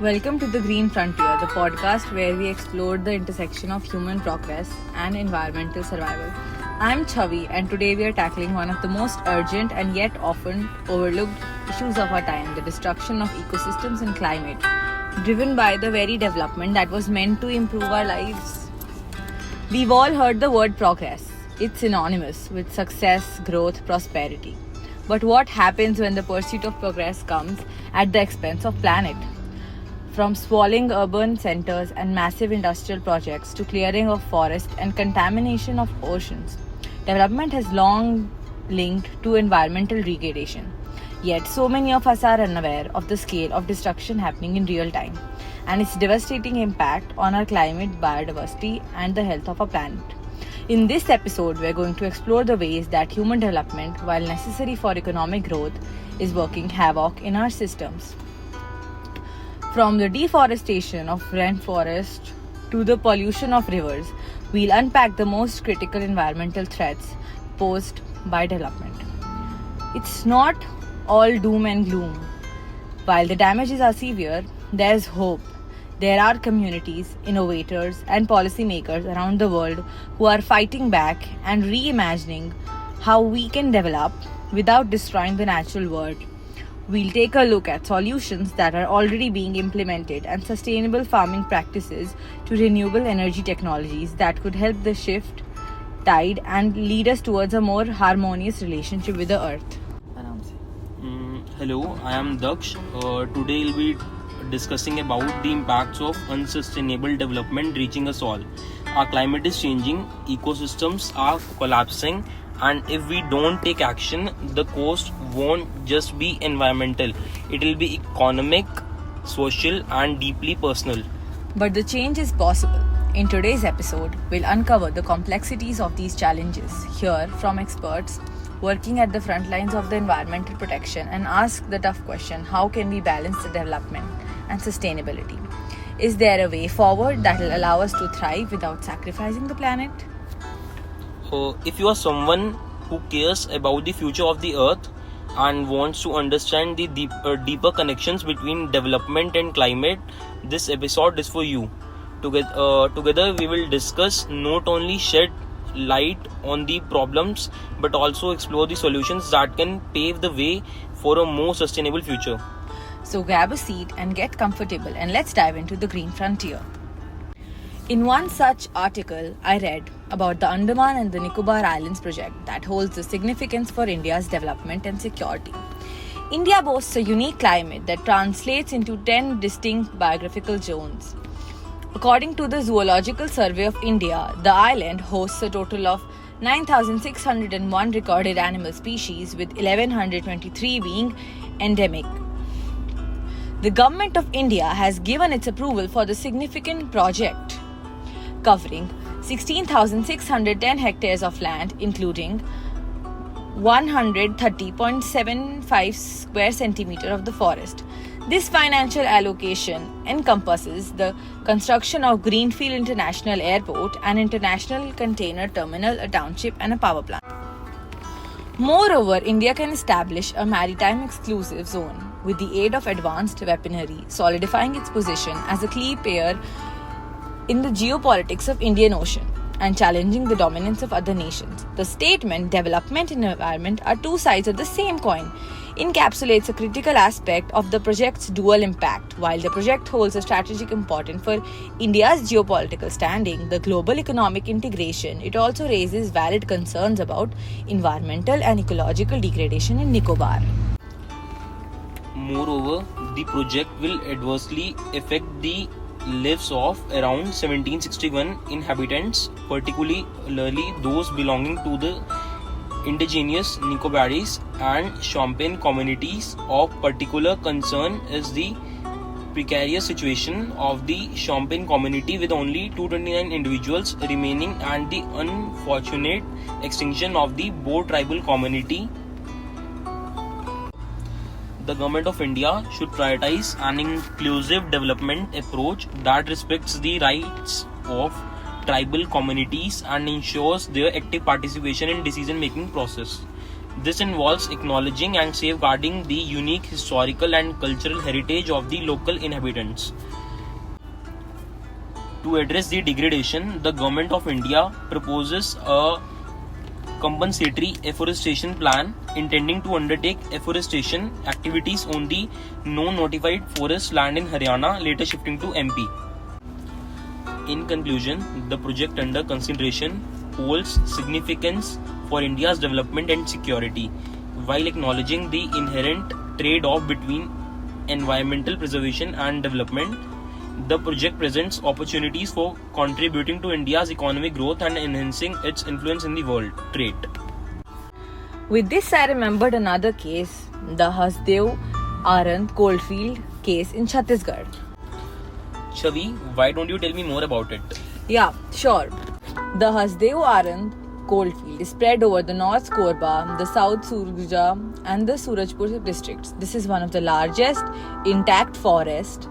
Welcome to The Green Frontier, the podcast where we explore the intersection of human progress and environmental survival. I'm Chavi, and today we are tackling one of the most urgent and yet often overlooked issues of our time, the destruction of ecosystems and climate, driven by the very development that was meant to improve our lives. We've all heard the word progress. It's synonymous with success, growth, prosperity. But what happens when the pursuit of progress comes at the expense of planet? From sprawling urban centers and massive industrial projects to clearing of forests and contamination of oceans, development has long linked to environmental degradation. Yet, so many of us are unaware of the scale of destruction happening in real time and its devastating impact on our climate, biodiversity, and the health of our planet. In this episode, we're going to explore the ways that human development, while necessary for economic growth, is working havoc in our systems. From the deforestation of rainforest to the pollution of rivers, we'll unpack the most critical environmental threats posed by development. It's not all doom and gloom. While the damages are severe, there's hope. There are communities, innovators, and policymakers around the world who are fighting back and reimagining how we can develop without destroying the natural world. We'll take a look at solutions that are already being implemented and sustainable farming practices to renewable energy technologies that could help the shift tide and lead us towards a more harmonious relationship with the earth. Hello, I am Daksh. Today we'll be discussing about the impacts of unsustainable development reaching us all. Our climate is changing, ecosystems are collapsing, and if we don't take action, the cost won't just be environmental, it will be economic, social, and deeply personal. But the change is possible. In today's episode, we'll uncover the complexities of these challenges, hear from experts working at the front lines of the environmental protection, and ask the tough question: how can we balance the development and sustainability? Is there a way forward that will allow us to thrive without sacrificing the planet? If you are someone who cares about the future of the earth and wants to understand the deeper connections between development and climate, this episode is for you. Together we will discuss, not only shed light on the problems but also explore the solutions that can pave the way for a more sustainable future. So grab a seat and get comfortable, and let's dive into the green frontier. In one such article, I read about the Andaman and the Nicobar Islands project that holds the significance for India's development and security. India boasts a unique climate that translates into 10 distinct biographical zones. According to the Zoological Survey of India, the island hosts a total of 9,601 recorded animal species, with 1,123 being endemic. The Government of India has given its approval for the significant project, covering 16,610 hectares of land, including 130.75 square centimeter of the forest. This financial allocation encompasses the construction of Greenfield International Airport, an international container terminal, a township, and a power plant. Moreover, India can establish a maritime exclusive zone with the aid of advanced weaponry, solidifying its position as a key player in the geopolitics of Indian Ocean and challenging the dominance of other nations. The statement, development and environment are two sides of the same coin, encapsulates a critical aspect of the project's dual impact. While the project holds a strategic importance for India's geopolitical standing, the global economic integration, it also raises valid concerns about environmental and ecological degradation in Nicobar. Moreover, the project will adversely affect the lives of around 1761 inhabitants, particularly those belonging to the indigenous Nicobarese and Champagne communities. Of particular concern is the precarious situation of the Champagne community, with only 229 individuals remaining, and the unfortunate extinction of the Boer tribal community. The Government of India should prioritize an inclusive development approach that respects the rights of tribal communities and ensures their active participation in decision-making process. This involves acknowledging and safeguarding the unique historical and cultural heritage of the local inhabitants. To address the degradation, the Government of India proposes a compensatory afforestation plan intending to undertake afforestation activities on the non-notified forest land in Haryana, later shifting to MP. In conclusion, the project under consideration holds significance for India's development and security, while acknowledging the inherent trade-off between environmental preservation and development. The project presents opportunities for contributing to India's economic growth and enhancing its influence in the world trade. With this, I remembered another case, the Hasdev Arand Coalfield case in Chhattisgarh. Chavi, why don't you tell me more about it? Yeah, sure. The Hasdev Arand coalfield is spread over the North Korba, the South Surguja, and the Surajpur districts. This is one of the largest intact forest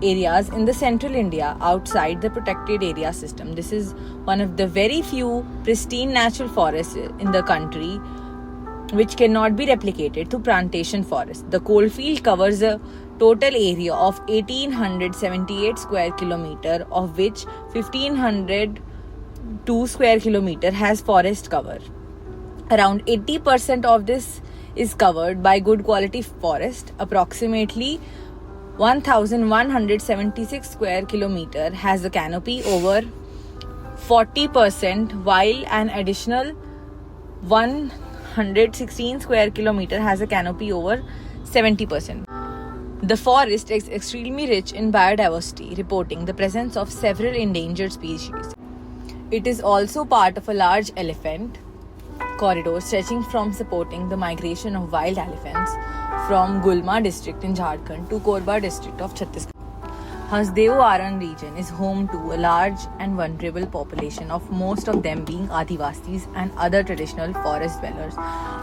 areas in the central India outside the protected area system. This is one of the very few pristine natural forests in the country which cannot be replicated through plantation forest. The coalfield covers a total area of 1878 square kilometer, of which 1502 square kilometer has forest cover. Around 80% of this is covered by good quality forest. Approximately 1176 square kilometer has a canopy over 40%, while an additional 116 square kilometer has a canopy over 70%. The forest is extremely rich in biodiversity, reporting the presence of several endangered species. It is also part of a large elephant corridor stretching from supporting the migration of wild elephants from Gulma district in Jharkhand to Korba district of Chhattisgarh. Hasdev Arand region is home to a large and vulnerable population, of most of them being Adivasis and other traditional forest dwellers.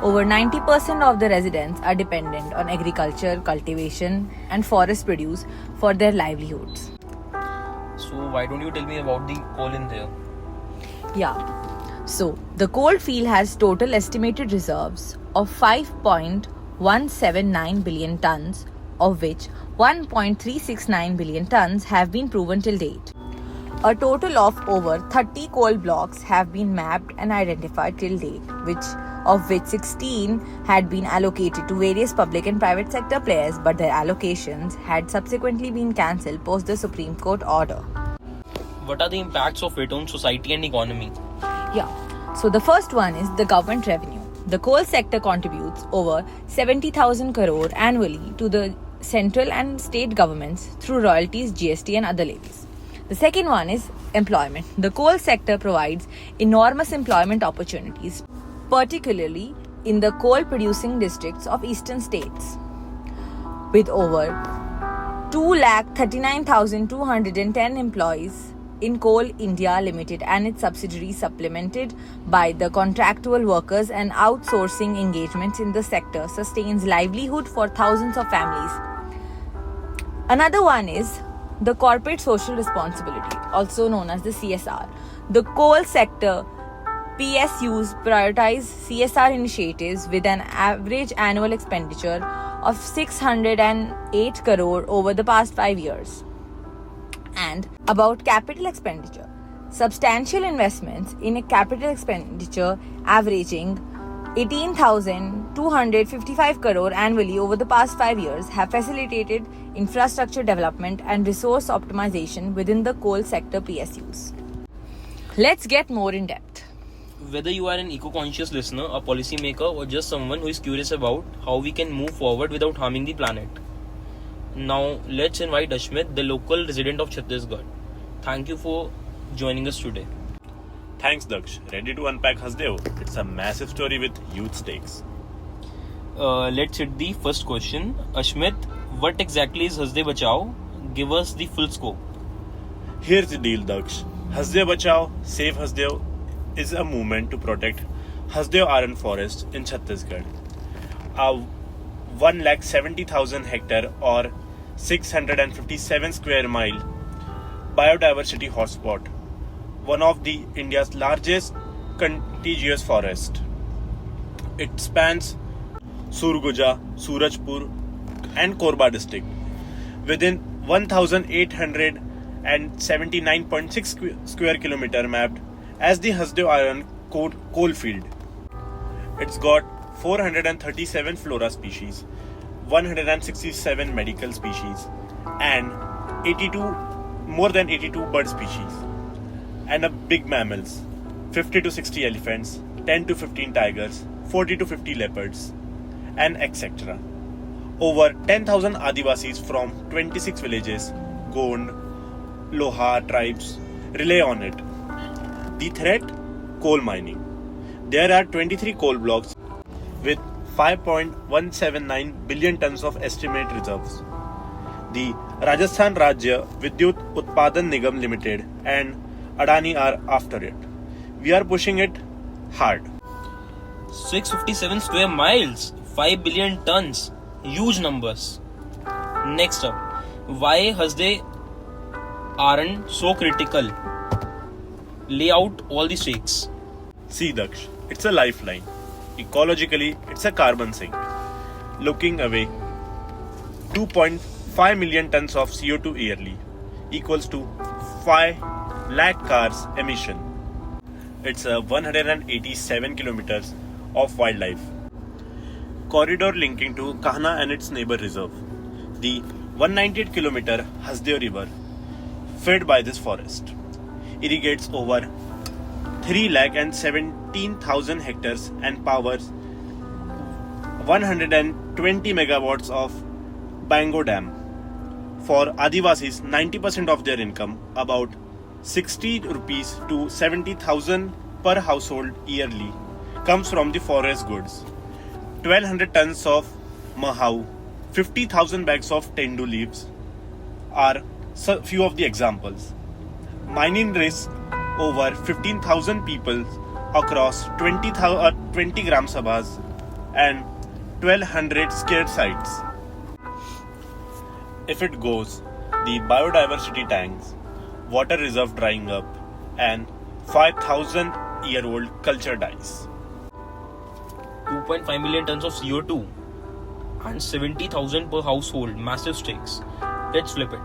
Over 90% of the residents are dependent on agriculture, cultivation and forest produce for their livelihoods. So why don't you tell me about the coal in there? Yeah. So, the coal field has total estimated reserves of 5.179 billion tons, of which 1.369 billion tons have been proven till date. A total of over 30 coal blocks have been mapped and identified till date, of which 16 had been allocated to various public and private sector players, but their allocations had subsequently been cancelled post the Supreme Court order. What are the impacts of it on society and economy? Yeah. So the first one is the government revenue. The coal sector contributes over 70,000 crore annually to the central and state governments through royalties, GST and other levies. The second one is employment. The coal sector provides enormous employment opportunities, particularly in the coal producing districts of eastern states. With over 2,39,210 employees in Coal India Limited and its subsidiaries, supplemented by the contractual workers and outsourcing engagements in the sector, sustains livelihood for thousands of families. Another one is the corporate social responsibility, also known as the CSR. The coal sector PSUs prioritize CSR initiatives with an average annual expenditure of 608 crore over the past 5 years. And about capital expenditure, substantial investments in a capital expenditure averaging 18,255 crore annually over the past 5 years have facilitated infrastructure development and resource optimization within the coal sector PSUs. Let's get more in depth. Whether you are an eco-conscious listener, a policymaker, or just someone who is curious about how we can move forward without harming the planet. Now, let's invite Ashmit, the local resident of Chhattisgarh. Thank you for joining us today. Thanks, Daksh. Ready to unpack Hasdev? It's a massive story with huge stakes. Let's hit the first question. Ashmit, what exactly is Hasdev Bachao? Give us the full scope. Here's the deal, Daksh. Hasdev Bachao, Save Hasdev is a movement to protect Hasdev Arand Forest in Chhattisgarh. A 170,000 hectare or 657 square mile biodiversity hotspot, one of the India's largest contiguous forest. It spans Surguja, Surajpur, and Korba district within 1,879.6 square kilometer mapped as the Hasdeo Iron Coal Field. It's got 437 flora species, 167 medical species, and more than 82 bird species, and a big mammals, 50 to 60 elephants, 10 to 15 tigers, 40 to 50 leopards, and etc. Over 10,000 Adivasis from 26 villages, Gond, Loha tribes rely on it. The threat? Coal mining. There are 23 coal blocks with 5.179 billion tons of estimate reserves. The Rajasthan Rajya Vidyut Utpadan Nigam Limited and Adani are after it. We are pushing it hard. 657 square miles, 5 billion tons, huge numbers. Next up, why Hasdeo aren't so critical? Lay out all the stakes. See Daksh, it's a lifeline. Ecologically, it's a carbon sink. Looking away, 2.5 million tons of CO2 yearly equals to 5 lakh cars emission. It's a 187 kilometers of wildlife corridor linking to Kahna and its neighbor reserve. The 198 kilometer Hasdeo River, fed by this forest, irrigates over 3,17,000 hectares and powers 120 megawatts of Bango Dam. For Adivasis, 90% of their income, about 60 rupees to 70,000 per household yearly, comes from the forest goods. 1,200 tons of mahau, 50,000 bags of tendu leaves are few of the examples. Mining risks over 15,000 people across 20 gram sabhas and 1,200 scared sites. If it goes, the biodiversity tanks, water reserve drying up, and 5,000-year-old culture dies. 2.5 million tons of CO2 and 70,000 per household, massive stakes. Let's flip it.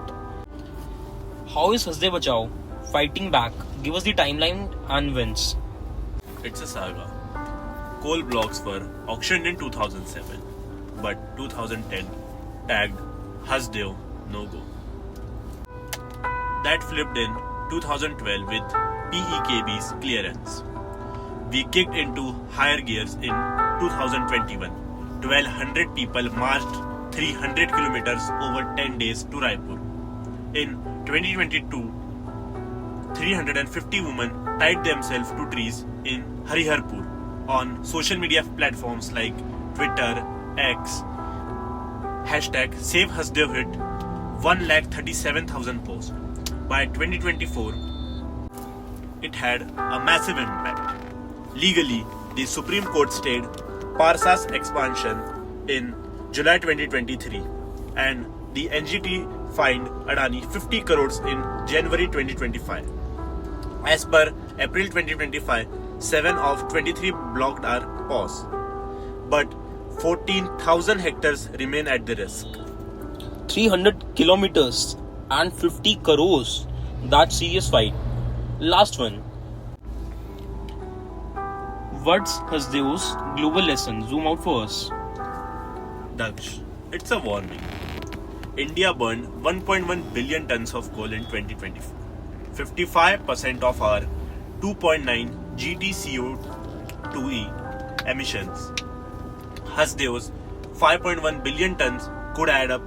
How is Hasdeo Bachao fighting back? Give us the timeline and wins. It's a saga. Coal blocks were auctioned in 2007, but 2010 tagged Hasdeo no go. That flipped in 2012 with PEKB's clearance. We kicked into higher gears in 2021. 1,200 people marched 300 kilometers over 10 days to Raipur. In 2022, 350 women tied themselves to trees in Hariharpur on social media platforms like Twitter, X. Hashtag Save Hasdeo hit 137,000 posts. By 2024, it had a massive impact. Legally, the Supreme Court stayed Parsa's expansion in July 2023 and the NGT fined Adani 50 crores in January 2025. As per April 2025, 7 of 23 blocked are paused, but 14,000 hectares remain at the risk. 300 kilometers and 50 crores. That's serious fight. Last one. What's Hasdeo's global lesson? Zoom out for us. Daksh, it's a warning. India burned 1.1 billion tons of coal in 2024. 55% of our 2.9 GTCO2e emissions. Hasdeo's 5.1 billion tons could add up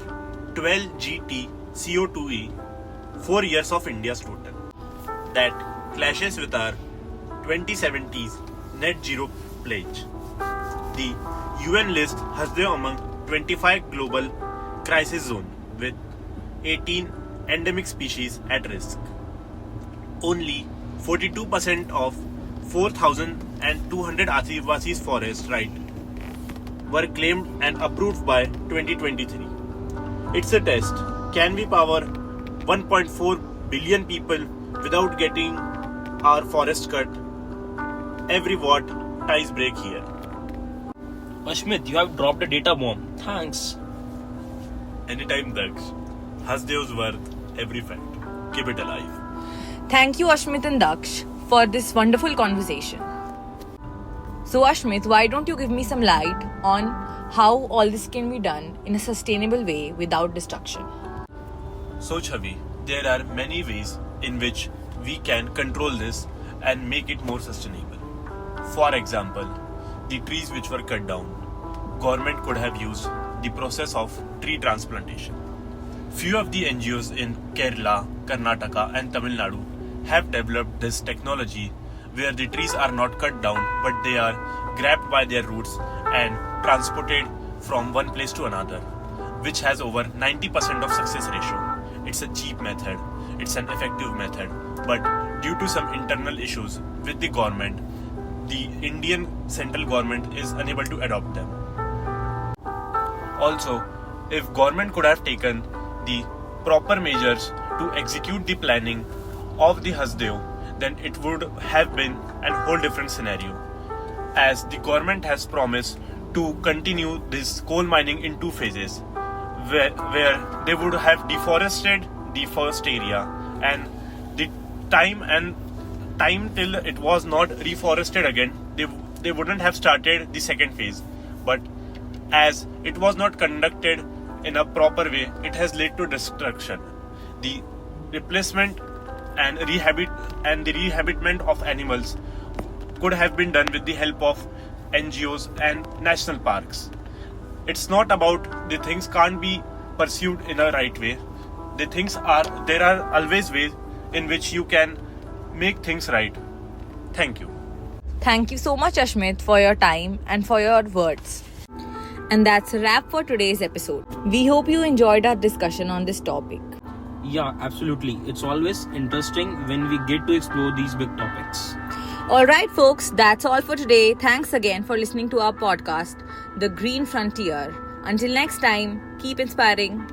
12 GTCO2e 4 years of India's total. That clashes with our 2070s net zero pledge. The UN lists Hasdeo among 25 global crisis zones with 18 endemic species at risk. Only 42% of 4,200 Adivasis forest rights were claimed and approved by 2023. It's a test. Can we power 1.4 billion people without getting our forest cut? Every watt ties break here. Ashmit, you have dropped a data bomb. Thanks. Anytime, Daksh. Hasdev's worth every fact. Keep it alive. Thank you, Ashmit and Daksh, for this wonderful conversation. So, Ashmit, why don't you give me some light on how all this can be done in a sustainable way without destruction? So, Chavi, there are many ways in which we can control this and make it more sustainable. For example, the trees which were cut down, government could have used the process of tree transplantation. Few of the NGOs in Kerala, Karnataka and Tamil Nadu have developed this technology where the trees are not cut down but they are grabbed by their roots and transported from one place to another, which has over 90% of success ratio. It's a cheap method, it's an effective method, but due to some internal issues with the government, the Indian central government is unable to adopt them. Also, if government could have taken the proper measures to execute the planning of the Hasdev, then it would have been a whole different scenario. As the government has promised to continue this coal mining in 2 phases, where they would have deforested the first area and the time till it was not reforested again, they wouldn't have started the second phase. But as it was not conducted in a proper way, it has led to destruction. The replacement and the rehabilitation of animals could have been done with the help of NGOs and national parks. It's not about the things can't be pursued in a right way. There are always ways in which you can make things right. Thank you. Thank you so much, Ashmit, for your time and for your words. And that's a wrap for today's episode. We hope you enjoyed our discussion on this topic. Yeah, absolutely. It's always interesting when we get to explore these big topics. Alright, folks, that's all for today. Thanks again for listening to our podcast, The Green Frontier. Until next time, keep inspiring.